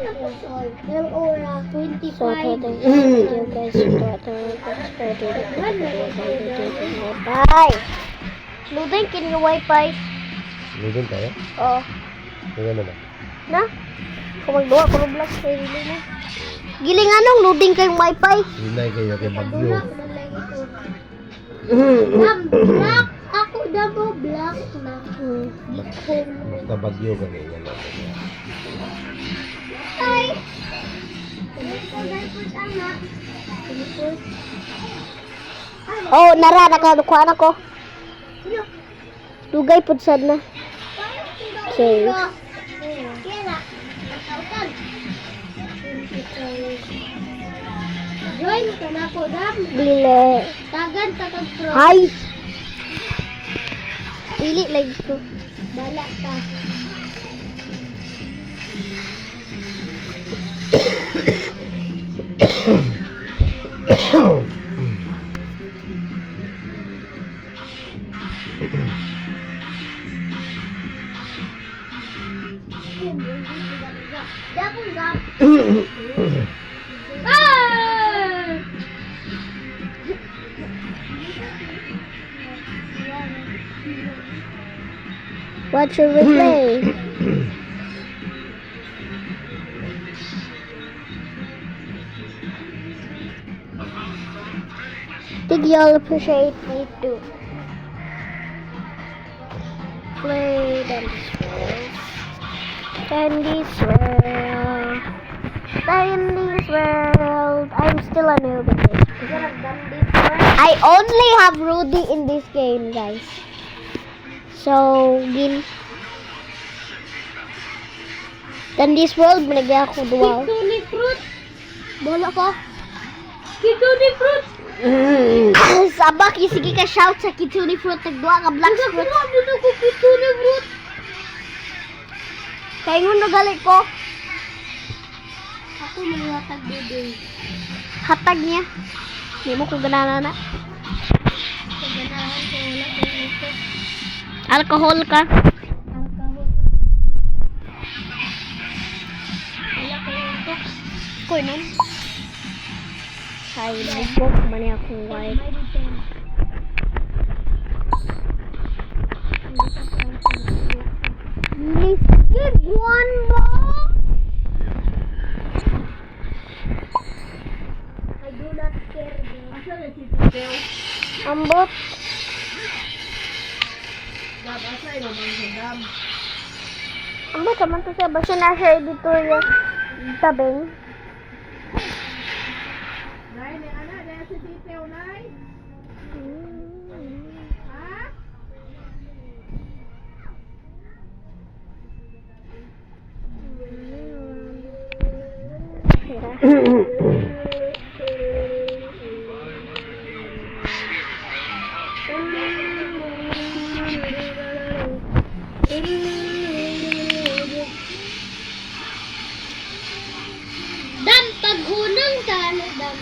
Ilang oras? 25. So, today video guys. Bye! Loading kin yung wifi. Loading tayo? Oo. Tingnan na lang. Na? Kung magduwa ko ng vlog sa hili na. Giling anong loading kayong wifi? Hinay kayo kay Bagyo. Black. Ako double black na. Basta Bagyo ganyan lang. Ay! Oh, nara, nakalukuhan ako. Dugay po sad na. Okay. Join ka na ko, Dam. Bile. Tagan, takag pro. Hi! Pili lagi ko. Bala ka. Dapon, Dam. Ah! What should we play? Think y'all appreciate me too. Play Dandy's World. Dandy's World. I'm still a noob in this. I only have Rudy in this game, guys. So, Dandy's World, binigyan ako duwa. Kitsuni fruit. Bola ko. Kitsuni fruit. Sabak, sige ka shout sa Kitsuni Fruit. Nagduwa ka Black Fruit. Dito ko kitsuni fruit. Kaya nga nagalit ko. Ako may hatag bebe. Hatag niya. Hindi mo ko ganana na. Kaganahan ko wala ko ito. Alcohol ka. Alcohol. Wala ko ito. Ko nun. Ay, bubok man akong white. May dito. Let's get one more. I do not care. Asa na si Teo? Ambot. Dam, asa ino bang sa dam? Ambot naman to siya. Basta nasa editorial tabing. Nay, ni ana, dahil si Teo, nay. Ha? Dam, paghunang ka na, Dam.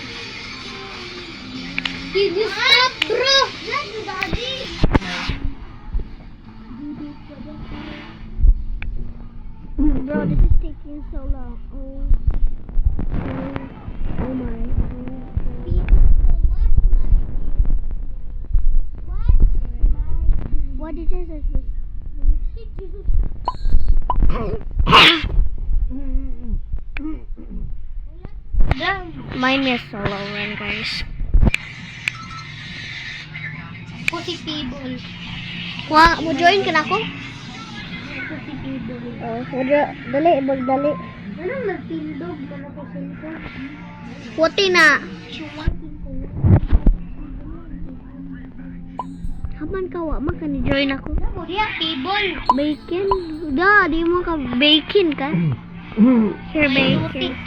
Did you stop, bro? Yes, Daddy. Bro, this is taking so long. Oh my. What did you say? Mine is solo run, guys. Positible. Wa, mo join ka na ako? Positible. Dali, magdali. Anong nagtindog ka na po cellphone? Puti na. Sumakin ko. Haman ka, wa man ka ni join ako. Ano diya? Table. Bacon. Da, di mo ka bacon ka? Sure, bacon.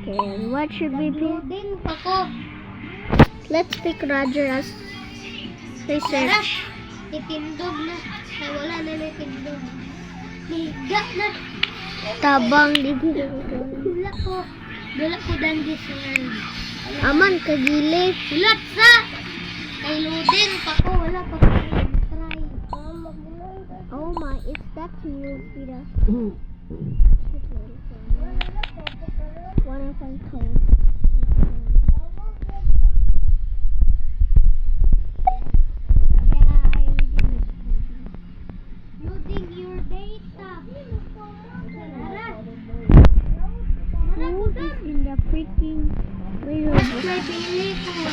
Okay, what should we pick? Loading pa ko. Let's pick Roger as research. Tara. Itindog na. Ay, wala na na itindog. Higa na. Tabang di Wala ko. Wala ko Dandy's World. Aman kagili. Ulat sa. Kay loading pa ko. Wala pa ko try. Oh my, is that you, Pira?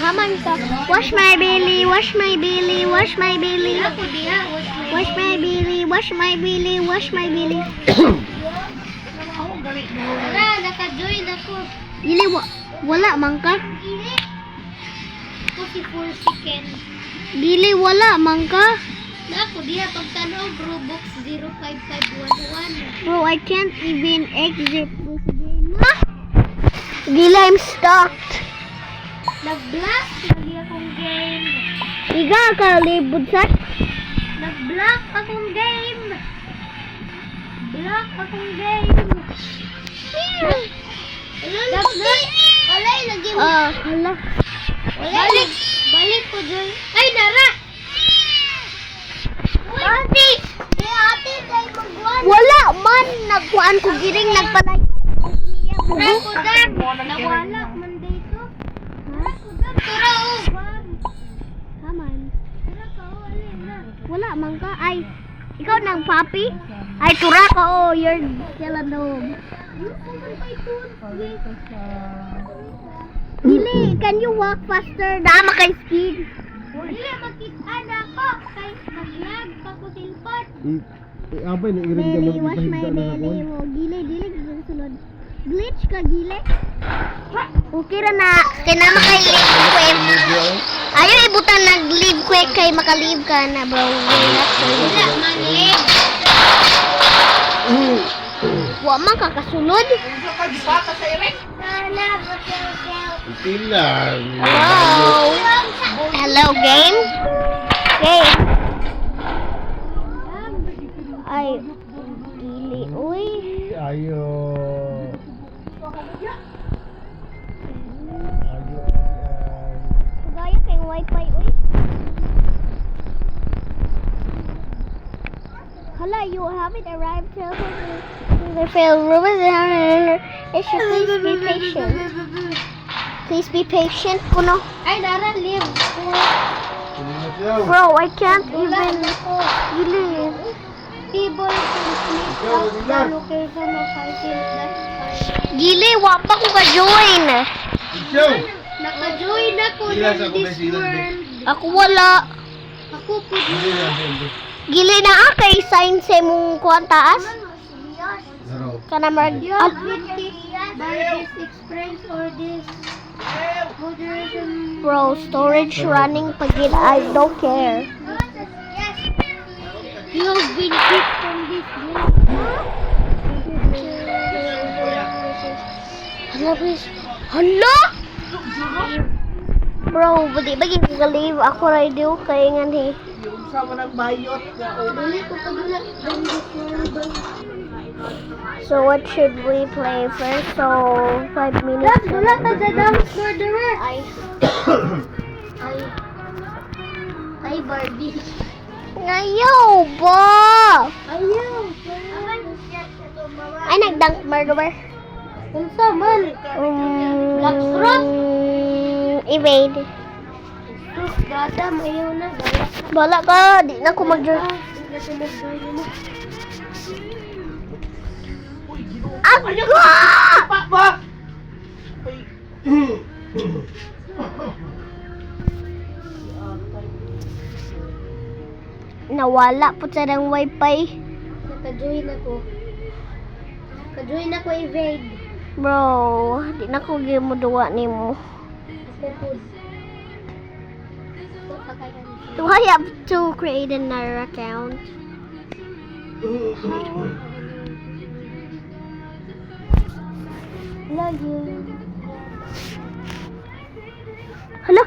Haman ka. Wash my belly, wash my belly, wash my belly. Ako diha, Wash my belly, wash my belly, wash my belly. Wala, naka-join ako. Dili, wala man ka. Dili. Ako si full chicken. Dili, wala man ka. Na ako diha, pagtanaw, Robux 05511. Bro, I can't even exit this game. Dili, I'm stuck. Nag-block lagi akong game. Iga ka, libod sa. Nag-block akong game. Block akong game. Wala lagi mo. Hala. Balik. Balik ko dyan. Ay, nara! Ate! Ate, tayo magwan. Wala man. Nagkuhan ko giring nagpalayo. Ako dyan. Nawala man dito. Ako dyan. Tura o. Haman. Tura ka o. Alin na. Wala man ka. Ay, ikaw nang papi? Ay, tura ka oh. You're still at home. Dili, can you walk faster? Dama kay speed. Dili, makita na ko. Kay mag-lag pa ko silpot. Apa ini iring ka Belly, wash my belly. Oh, gile, gile, sulod. Glitch ka, gile. Okay ra na. Kaya na maka-live quick. Ayaw ibutan nag-live quick kay maka-live ka na, bro. Wala man eh. Wa man kakasunod. Pila. Hello. Hello, game. Game. Ay, gili. Uy. Ayo. Kagaya kay wifi, uy. Hala, you haven't arrived till the failed room is please be patient. Please be patient, Kuno. Ay, nara, live. Bro, I can't even believe. People can sleep out the location of items that are... Gili, wa pa ko ka-join. Naka-join ako Sila sa ng this kumisilas, world. Ako wala. Ako po Gili na kay sign sa mong kuwan taas. Kana mag... You're guilty by this experience or this moderation. Bro, storage running pagin. I don't care. You've been kicked from this game. Hala, please. Hala! Bro, di ba gigalive ako radio kay nga ni. Dili ko pagulak from this world. So what should we play first? So 5 minutes. Dula ka sa dance murderer. Ay, Barbie. Ngayaw ba? Ayaw. Ay, nag-dunk murderer. Unsa man? Blackrock? Evade. Sus, gada, mayaw na. Bala ka, di na ako mag-join. Agwa! Nawala po sa ng wifi. Naka-join ako. Naka-join ako evade. Bro, di na ko gimuduwa ni mo. Ako po. Do I have to create another account? Love you. Hala?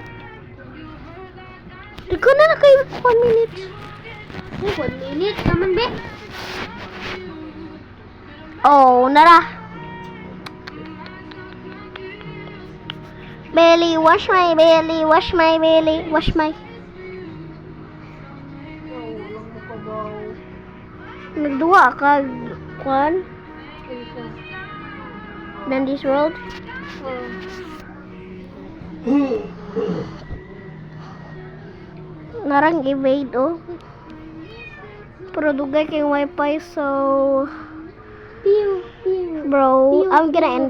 Di ko na kayo 1 minute. Ay, 1 minute. Naman, be. Oh, nara. Belly, wash my belly, wash my belly, wash my... Nagduwa ka, kwan? Than this world? Narang evade, oh. Pero dugay kayong wifi, so... Pew, pew. Bro, I'm gonna end